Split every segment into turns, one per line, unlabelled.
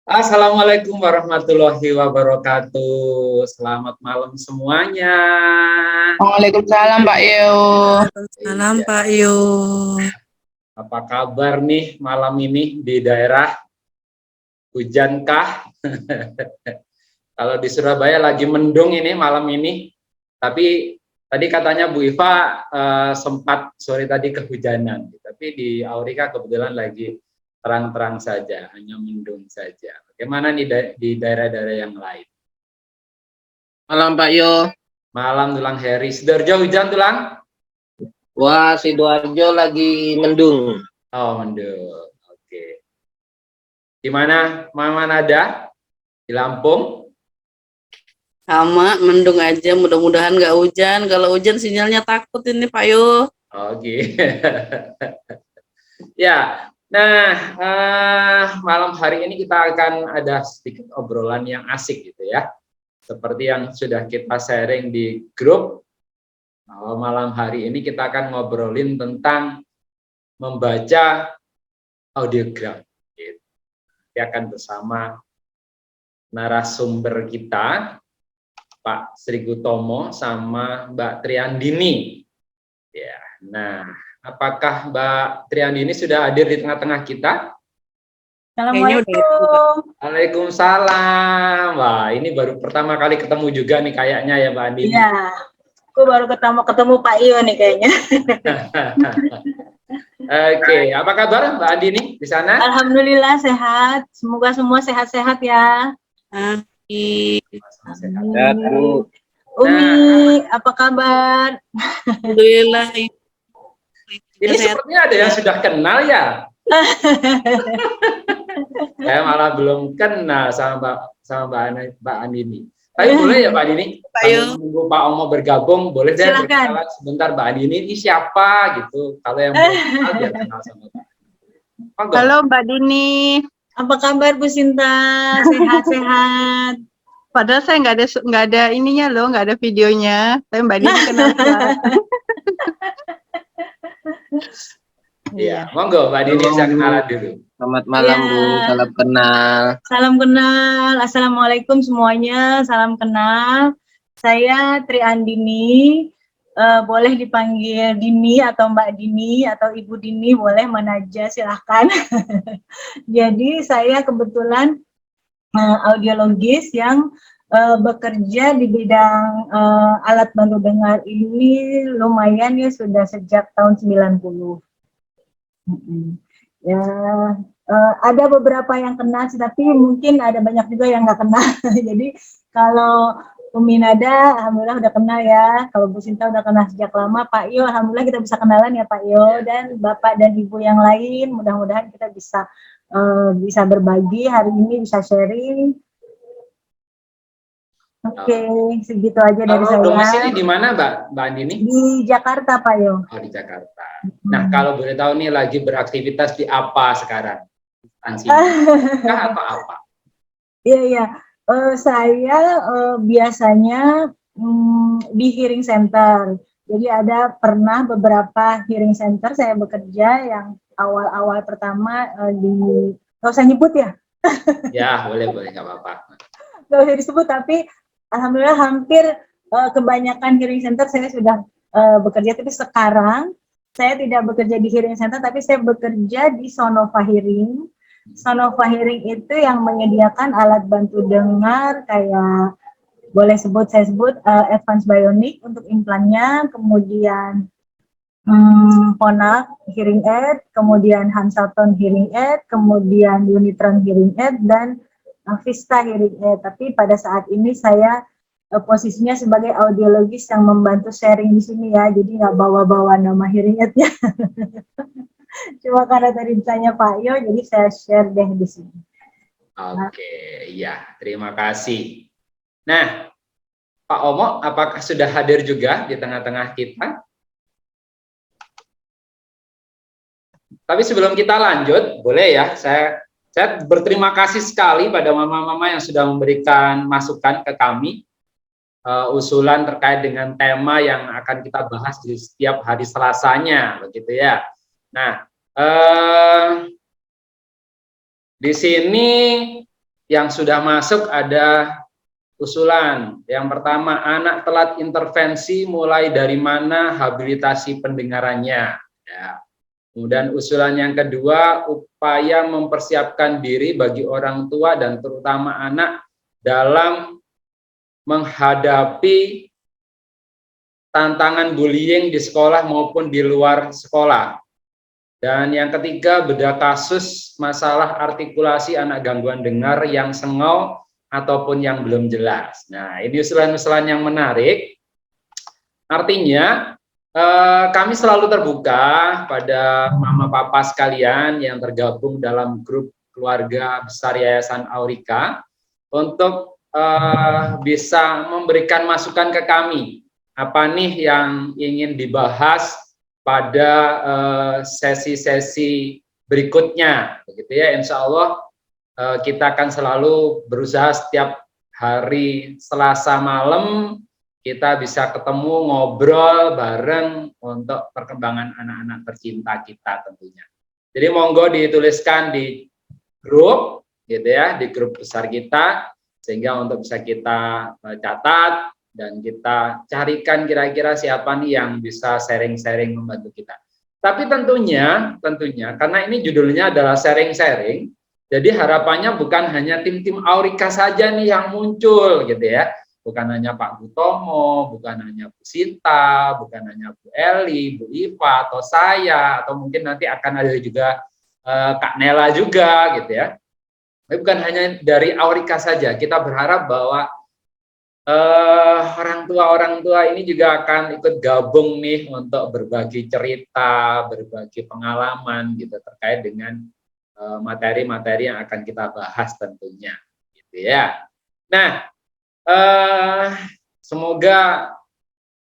Assalamualaikum warahmatullahi wabarakatuh. Selamat malam semuanya.
Waalaikumsalam Pak Yo.
Salam
Iya.
Pak Yo.
Apa kabar nih malam ini di daerah? Hujankah? Kalau di Surabaya lagi mendung ini malam ini. Tapi tadi katanya Bu Iva sempat sore tadi kehujanan. Tapi di Aurika kebetulan lagi terang-terang saja, hanya mendung saja. Bagaimana nih di daerah-daerah yang lain?
Malam Pak Yo.
Malam tulang Heri. Sidoarjo hujan tulang?
Wah, Sidoarjo lagi mendung.
Oh, mendung. Oke. Di mana ada? Di Lampung?
Sama, mendung aja. Mudah-mudahan nggak hujan. Kalau hujan sinyalnya takut ini Pak Yo.
Oke. Ya, nah malam hari ini kita akan ada sedikit obrolan yang asik gitu ya. Seperti yang sudah kita sharing di grup. Malam hari ini kita akan ngobrolin tentang membaca audiogram. Gitu. Kita akan bersama narasumber kita, Pak Sri Gutomo sama Mbak Triandini. Ya, nah, apakah Mbak Triandini sudah hadir di tengah-tengah kita?
Assalamualaikum.
Waalaikumsalam. Wah, ini baru pertama kali ketemu juga nih kayaknya ya Mbak Andini.
Iya, aku baru ketemu Pak Iyo nih kayaknya.
Oke, apa kabar Mbak Andini di sana?
Alhamdulillah sehat. Semoga semua sehat-sehat ya.
Amin.
Sehat,
Bu.
Umi, apa kabar?
Alhamdulillah.
Ini sepertinya ada yang sudah kenal ya. Saya malah belum kenal sama Mbak Andini. Tapi boleh ya Pak Andini?
Pak Yo.
Tunggu Pak Omo bergabung, boleh deh
Silakan.
berkenalan sebentar Mbak Andini ini siapa gitu. Kalau yang belum kenal biar kenal sama Mbak. Monggo.
Halo Mbak Dini,
Apa kabar Bu Sinta? Sehat-sehat.
padahal saya nggak ada ininya loh, nggak ada videonya. Tapi Mbak Dini kenal suara.
Iya, monggo Mbak Dini saya kenalan dulu.
Selamat malam
Ya.
Bu, salam kenal.
Salam kenal. Assalamualaikum semuanya. Salam kenal. Saya Triandini. Boleh dipanggil Dini atau Mbak Dini atau Ibu Dini, boleh mana aja silahkan. Jadi saya kebetulan audiologis yang bekerja di bidang alat bantu dengar ini lumayan ya, sudah sejak tahun 90. Ya, ada beberapa yang kenal, tapi mungkin ada banyak juga yang nggak kenal. Jadi kalau Umi Nada, alhamdulillah udah kenal ya. Kalau Bu Sinta udah kenal sejak lama. Pak Yo, alhamdulillah kita bisa kenalan ya Pak Yo. Dan Bapak dan Ibu yang lain, mudah-mudahan kita bisa berbagi hari ini, bisa sharing. Oke, segitu aja dari
Kalau domisili
saya.
di mana Mbak Andini?
Di Jakarta Pak Yo.
Oh, di Jakarta. Nah, kalau boleh tahu nih lagi beraktivitas di apa sekarang? Instansinya atau apa?
Iya, iya. Saya biasanya di hearing center. Jadi ada pernah beberapa hearing center saya bekerja yang awal-awal pertama nggak usah nyebut ya,
Ya, boleh nggak apa-apa.
nggak usah disebut, tapi alhamdulillah hampir kebanyakan hearing center saya sudah bekerja. Tapi sekarang saya tidak bekerja di hearing center, tapi saya bekerja di Sonova Hearing. Sonova Hearing itu yang menyediakan alat bantu dengar kayak saya sebut Advanced Bionic untuk implannya, kemudian Phonak Hearing Aid, kemudian Hansaton Hearing Aid, kemudian Unitron Hearing Aid, dan Vista Hearing Aid. Tapi pada saat ini saya posisinya sebagai audiologis yang membantu sharing di sini ya, jadi nggak bawa-bawa nama hearing aid-nya. Cuma karena tadi ditanya Pak Yo, jadi saya share deh di sini.
Oke, ya, terima kasih. Nah, Pak Omo, apakah sudah hadir juga di tengah-tengah kita? Tapi sebelum kita lanjut, boleh ya, saya berterima kasih sekali pada mama-mama yang sudah memberikan masukan ke kami, usulan terkait dengan tema yang akan kita bahas di setiap hari Selasanya, begitu ya. Nah, di sini yang sudah masuk ada usulan. Yang pertama, anak telat intervensi mulai dari mana habilitasi pendengarannya. Ya. Kemudian usulan yang kedua, upaya mempersiapkan diri bagi orang tua dan terutama anak dalam menghadapi tantangan bullying di sekolah maupun di luar sekolah. Dan yang ketiga, bedah kasus masalah artikulasi anak gangguan dengar yang sengau ataupun yang belum jelas. Nah, ini usulan-usulan yang menarik. Artinya, kami selalu terbuka pada mama papa sekalian yang tergabung dalam grup keluarga besar Yayasan Aurika untuk bisa memberikan masukan ke kami. Apa nih yang ingin dibahas pada sesi-sesi berikutnya, begitu ya. Insya Allah kita akan selalu berusaha setiap hari Selasa malam kita bisa ketemu ngobrol bareng untuk perkembangan anak-anak tercinta kita tentunya. Jadi monggo dituliskan di grup, gitu ya, di grup besar kita, sehingga untuk bisa kita catat dan kita carikan kira-kira siapa nih yang bisa sharing-sharing membantu kita. Tapi tentunya karena ini judulnya adalah sharing-sharing. Jadi harapannya bukan hanya tim-tim Aurika saja nih yang muncul gitu ya. Bukan hanya Pak Gutomo, bukan hanya Bu Sinta, bukan hanya Bu Eli, Bu Iva, atau saya, atau mungkin nanti akan ada juga Kak Nela juga gitu ya. Tapi bukan hanya dari Aurika saja. Kita berharap bahwa orang tua ini juga akan ikut gabung nih untuk berbagi cerita, berbagi pengalaman gitu terkait dengan materi-materi yang akan kita bahas tentunya, gitu ya. Nah, semoga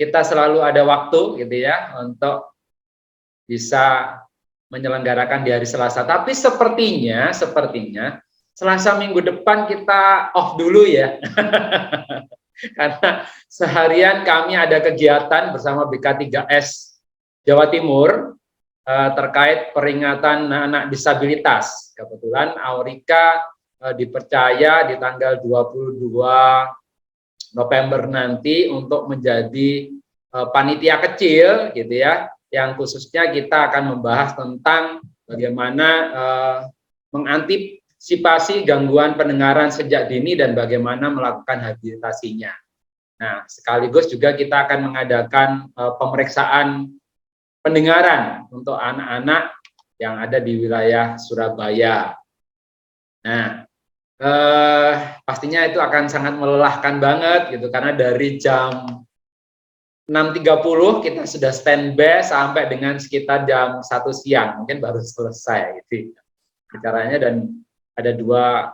kita selalu ada waktu, gitu ya, untuk bisa menyelenggarakan di hari Selasa. Tapi sepertinya Selasa minggu depan kita off dulu ya, karena seharian kami ada kegiatan bersama BK3S Jawa Timur. Terkait peringatan anak disabilitas. Kebetulan Aurika dipercaya di tanggal 22 November nanti untuk menjadi panitia kecil gitu ya, yang khususnya kita akan membahas tentang bagaimana mengantisipasi gangguan pendengaran sejak dini dan bagaimana melakukan habilitasinya. Nah, sekaligus juga kita akan mengadakan pemeriksaan pendengaran untuk anak-anak yang ada di wilayah Surabaya. Nah, pastinya itu akan sangat melelahkan banget gitu, karena dari jam 6.30 kita sudah standby sampai dengan sekitar jam 1 siang, mungkin baru selesai gitu acaranya, dan ada 2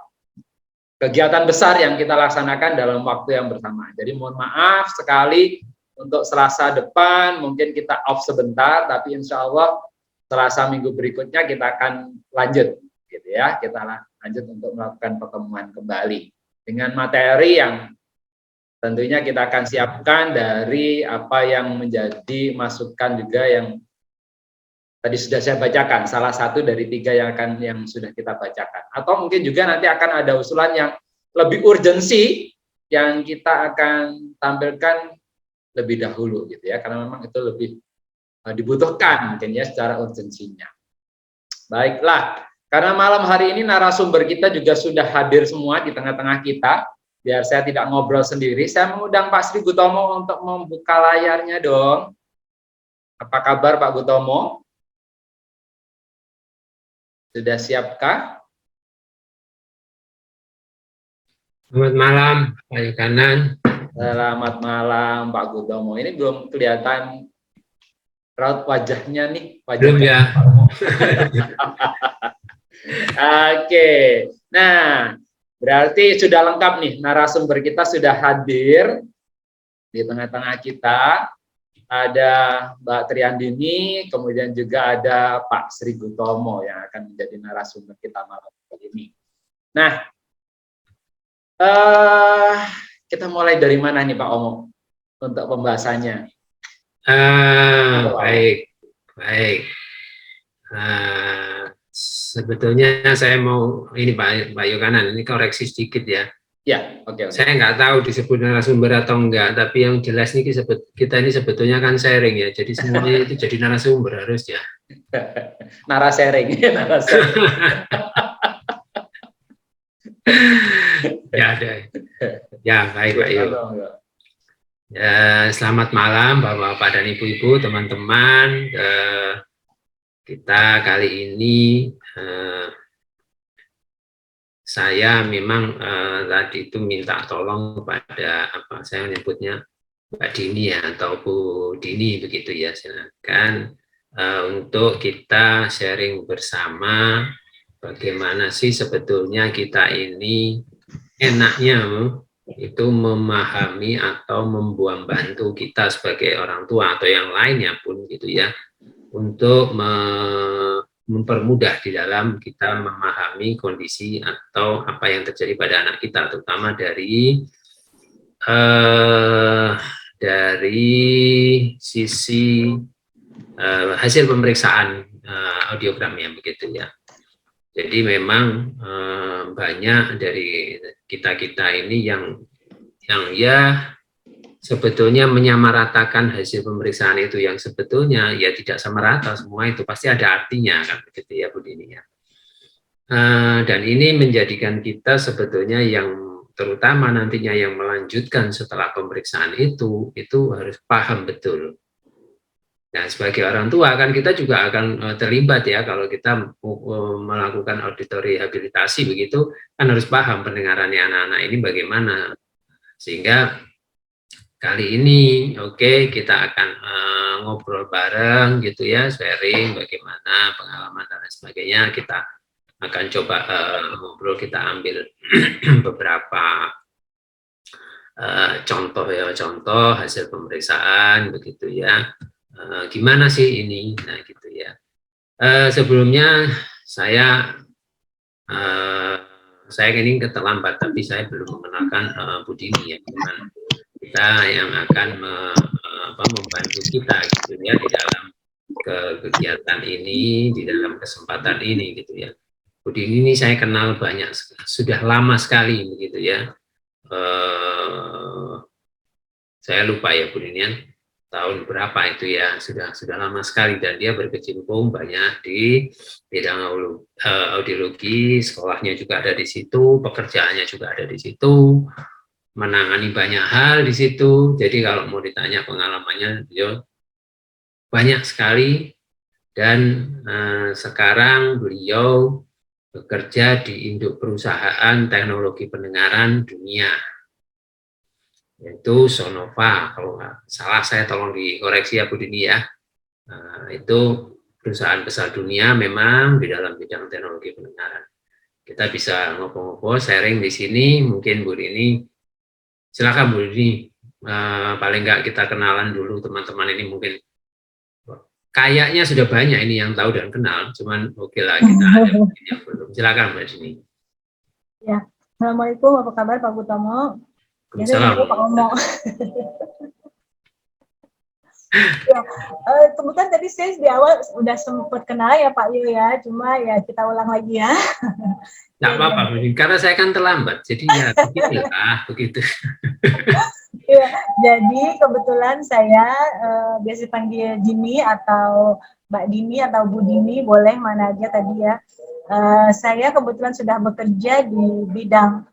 kegiatan besar yang kita laksanakan dalam waktu yang bersamaan. Jadi mohon maaf sekali untuk Selasa depan mungkin kita off sebentar, tapi insya Allah Selasa minggu berikutnya kita akan lanjut, gitu ya. Kita lanjut untuk melakukan pertemuan kembali dengan materi yang tentunya kita akan siapkan dari apa yang menjadi masukan juga yang tadi sudah saya bacakan, salah satu dari 3 yang sudah kita bacakan. Atau mungkin juga nanti akan ada usulan yang lebih urgensi yang kita akan tampilkan lebih dahulu gitu ya, karena memang itu lebih dibutuhkan mungkin ya secara urgensinya. Baiklah, karena malam hari ini narasumber kita juga sudah hadir semua di tengah-tengah kita, biar saya tidak ngobrol sendiri, saya mengundang Pak Sri Gutomo untuk membuka layarnya dong. Apa kabar Pak Gutomo? Sudah siapkah?
Selamat malam, Pak Yoganan.
Selamat malam Pak Gutomo. Ini belum kelihatan raut wajahnya nih.
Belum ya.
Oke. Nah, berarti sudah lengkap nih. Narasumber kita sudah hadir di tengah-tengah kita. Ada Mbak Triandini, kemudian juga ada Pak Sri Gutomo yang akan menjadi narasumber kita malam ini. Nah, kita mulai dari mana nih Pak Omo untuk pembahasannya?
Baik. sebetulnya saya mau ini Pak Yoganan, ini koreksi sedikit ya.
Ya, oke.
Saya nggak tahu disebut narasumber atau enggak, tapi yang jelas nih kita ini sebetulnya kan sharing ya, jadi semuanya itu jadi narasumber harus ya.
Narasering.
Ya ada. Ya baik Pak Yo. Ya, selamat malam Bapak-bapak dan Ibu-ibu, teman-teman. Kita kali ini saya memang tadi itu minta tolong kepada saya menyebutnya Mbak Dini ya, atau Bu Dini begitu ya, silakan untuk kita sharing bersama bagaimana sih sebetulnya kita ini enaknya itu memahami atau membantu kita sebagai orang tua atau yang lainnya pun gitu ya, untuk mempermudah di dalam kita memahami kondisi atau apa yang terjadi pada anak kita, terutama dari sisi hasil pemeriksaan audiogramnya begitu ya. Jadi memang banyak dari kita ini yang ya sebetulnya menyamaratakan hasil pemeriksaan itu, yang sebetulnya ya tidak sama rata semua, itu pasti ada artinya kan begitu ya Bu Dini ya. Dan ini menjadikan kita sebetulnya yang terutama nantinya yang melanjutkan setelah pemeriksaan itu harus paham betul. Nah, sebagai orang tua kan kita juga akan terlibat ya, kalau kita melakukan auditory rehabilitasi begitu kan harus paham pendengarannya anak-anak ini bagaimana, sehingga kali ini kita akan ngobrol bareng gitu ya, sharing bagaimana pengalaman dan lain sebagainya. Kita akan coba ngobrol, kita ambil beberapa contoh hasil pemeriksaan begitu ya. Gimana sih ini? Nah gitu ya. Sebelumnya saya ini terlambat, tapi saya belum mengenalkan Bu Dini ya, gimana kita yang akan membantu kita gitu ya di dalam kegiatan ini, di dalam kesempatan ini gitu ya. Bu Dini ini saya kenal banyak, sudah lama sekali begitu ya. Saya lupa ya Bu Dini tahun berapa itu ya, sudah lama sekali, dan dia berkecimpung banyak di bidang audiologi, sekolahnya juga ada di situ, pekerjaannya juga ada di situ, menangani banyak hal di situ. Jadi kalau mau ditanya pengalamannya, beliau banyak sekali, dan sekarang beliau bekerja di induk perusahaan teknologi pendengaran dunia, yaitu Sonova. Kalau nggak salah saya tolong dikoreksi ya Bu Dini ya. Itu perusahaan besar dunia memang di dalam bidang teknologi pendengaran. Kita bisa ngobrol-ngobrol, sharing di sini. Mungkin Bu Dini, silakan Bu Dini, paling nggak kita kenalan dulu teman-teman ini, mungkin kayaknya sudah banyak ini yang tahu dan kenal, cuman oke lah kita ada yang belum. Silakan Mbak Dini.
Ya, Assalamualaikum, apa kabar Pak Gutomo?
Assalamualaikum.
Pak Omo. Ya, kebetulan tadi saya di awal udah sempat kenal ya Pak Yo ya, cuma ya kita ulang lagi ya.
Nggak apa-apa, karena saya kan terlambat, jadi ya begitulah, begitu.
Ya, jadi kebetulan saya biasa panggil Dini atau Mbak Dini atau Bu Dini, boleh mana aja tadi ya. Saya kebetulan sudah bekerja di bidang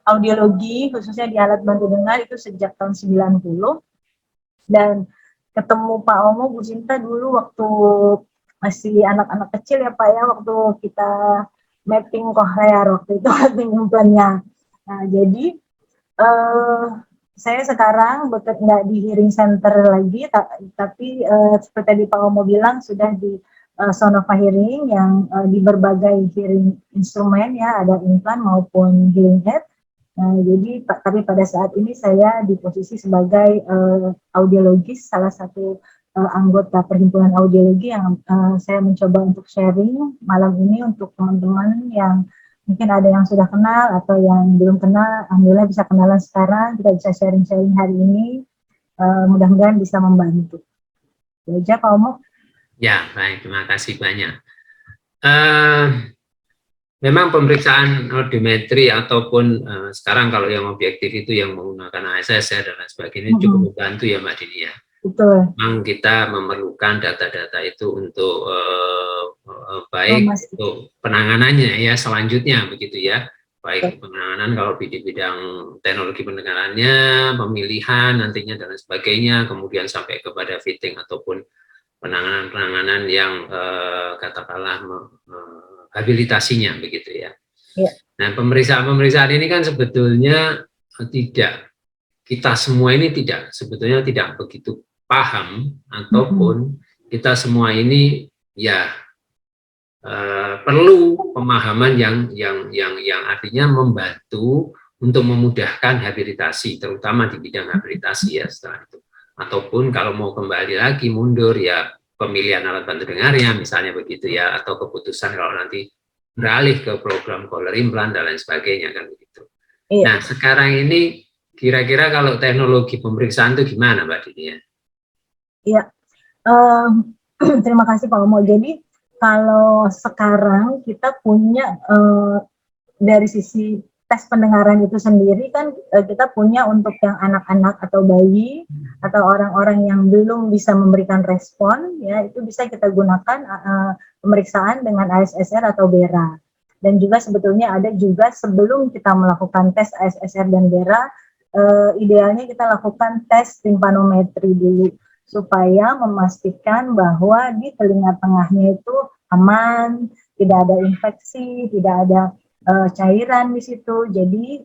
audiologi, khususnya di alat bantu dengar itu sejak tahun 90, dan ketemu Pak Omo, Bu Sinta dulu waktu masih anak-anak kecil ya Pak ya, waktu kita mapping cochlear waktu itu mapping implannya. Nah jadi saya sekarang nggak di hearing center lagi, tapi seperti tadi Pak Omo bilang sudah di Sonova Hearing yang di berbagai hearing instrumen ya, ada implan maupun hearing aid. Jadi tapi pada saat ini saya di posisi sebagai audiologis, salah satu anggota perhimpunan audiologi yang saya mencoba untuk sharing malam ini untuk teman-teman yang mungkin ada yang sudah kenal atau yang belum kenal. Alhamdulillah bisa kenalan sekarang, kita bisa sharing-sharing hari ini, mudah-mudahan bisa membantu. Ya aja Pak Omo.
Ya, baik, terima kasih banyak. Eh, Memang pemeriksaan audiometri ataupun sekarang kalau yang objektif itu yang menggunakan ASSR dan lain sebagainya cukup membantu ya Mbak Dini ya.
Betul.
Memang kita memerlukan data-data itu untuk baik untuk penanganannya ya selanjutnya begitu ya. Baik penanganan kalau di bidang teknologi pendengarannya, pemilihan nantinya dan lain sebagainya, kemudian sampai kepada fitting ataupun penanganan-penanganan yang katakanlah habilitasinya begitu ya.
Ya.
Nah, pemeriksaan ini kan sebetulnya tidak, kita semua ini sebetulnya tidak begitu paham ataupun kita semua ini ya perlu pemahaman yang artinya membantu untuk memudahkan habilitasi, terutama di bidang habilitasi ya setelah itu. Ataupun kalau mau kembali lagi mundur ya pemilihan alat bantu dengarnya misalnya begitu ya, atau keputusan kalau nanti beralih ke program cochlear implant dan lain sebagainya kan begitu. Iya. Nah sekarang ini kira-kira kalau teknologi pemeriksaan itu gimana Mbak Dini ya?
Iya, terima kasih Pak Omo. Jadi kalau sekarang kita punya dari sisi tes pendengaran itu sendiri kan kita punya untuk yang anak-anak atau bayi atau orang-orang yang belum bisa memberikan respon ya itu bisa kita gunakan pemeriksaan dengan ASSR atau BERA. Dan juga sebetulnya ada juga sebelum kita melakukan tes ASSR dan BERA idealnya kita lakukan tes timpanometri dulu supaya memastikan bahwa di telinga tengahnya itu aman, tidak ada infeksi, tidak ada cairan di situ. Jadi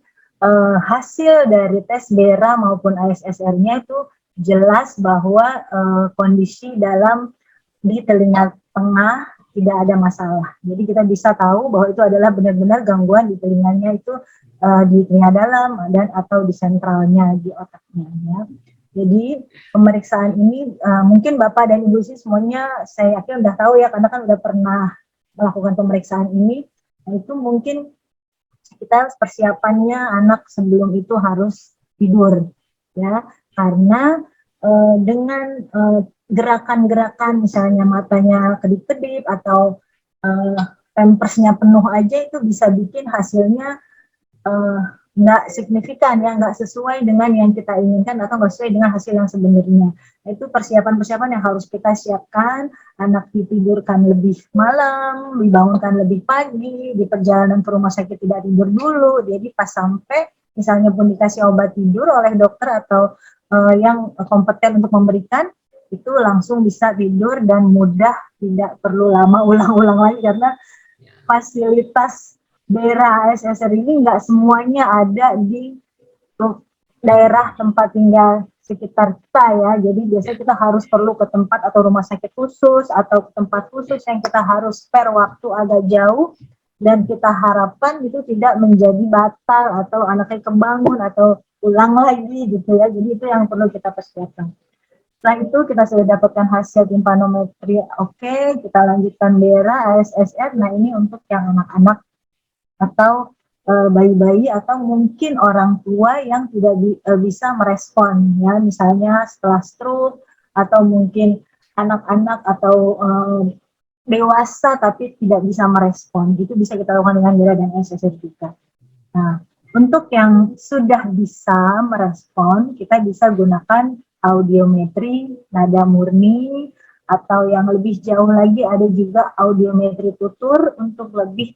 hasil dari tes BERA maupun ASSR-nya itu jelas bahwa kondisi di telinga tengah tidak ada masalah. Jadi kita bisa tahu bahwa itu adalah benar-benar gangguan di telinganya itu di telinga dalam dan atau di sentralnya di otaknya. Ya. Jadi pemeriksaan ini mungkin Bapak dan Ibu sih semuanya saya yakin udah tahu ya karena kan udah pernah melakukan pemeriksaan ini. Nah, itu mungkin kita persiapannya anak sebelum itu harus tidur ya karena dengan gerakan-gerakan misalnya matanya kedip-kedip atau pampersnya penuh aja itu bisa bikin hasilnya nggak signifikan ya, nggak sesuai dengan yang kita inginkan atau nggak sesuai dengan hasil yang sebenarnya. Nah, itu persiapan-persiapan yang harus kita siapkan, anak ditidurkan lebih malam, dibangunkan lebih pagi, di perjalanan ke rumah sakit tidak tidur dulu, jadi pas sampai misalnya pun dikasih obat tidur oleh dokter atau yang kompeten untuk memberikan, itu langsung bisa tidur dan mudah, tidak perlu lama ulang-ulang lagi karena fasilitas BERA ASSR ini nggak semuanya ada di daerah tempat tinggal sekitar kita ya. Jadi biasanya kita harus perlu ke tempat atau rumah sakit khusus atau ke tempat khusus yang kita harus spare waktu agak jauh dan kita harapkan itu tidak menjadi batal atau anaknya kebangun atau ulang lagi gitu ya. Jadi itu yang perlu kita persiapkan. Setelah itu kita sudah dapatkan hasil timpanometri, oke, kita lanjutkan BERA, ASSR. Nah ini untuk yang anak-anak atau bayi-bayi atau mungkin orang tua yang tidak bisa merespon ya, misalnya setelah stroke atau mungkin anak-anak atau dewasa tapi tidak bisa merespon, itu bisa kita lakukan dengan BERA dan ASSR juga. Nah untuk yang sudah bisa merespon kita bisa gunakan audiometri nada murni atau yang lebih jauh lagi ada juga audiometri tutur untuk lebih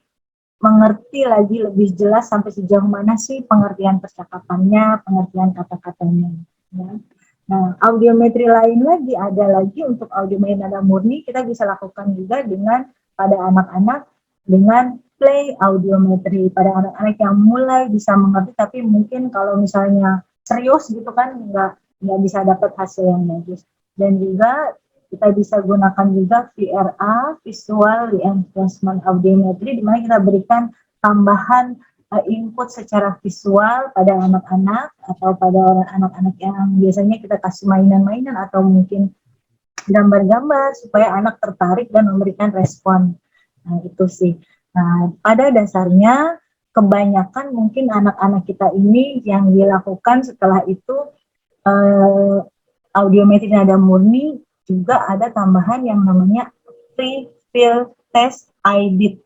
mengerti lagi lebih jelas sampai sejauh mana sih pengertian percakapannya, pengertian kata-katanya. Ya. Nah, audiometri lain lagi ada lagi untuk audiometri nada murni kita bisa lakukan juga dengan pada anak-anak dengan play audiometri pada anak-anak yang mulai bisa mengerti tapi mungkin kalau misalnya serius gitu kan nggak bisa dapat hasil yang bagus. Dan juga kita bisa gunakan juga VRA, Visual Reinforcement Audiometry, di mana kita berikan tambahan input secara visual pada anak-anak atau pada anak-anak yang biasanya kita kasih mainan-mainan atau mungkin gambar-gambar supaya anak tertarik dan memberikan respon. Nah, itu sih. Nah, pada dasarnya kebanyakan mungkin anak-anak kita ini yang dilakukan setelah itu audiometri nada murni juga ada tambahan yang namanya pre-fill tes IDIT.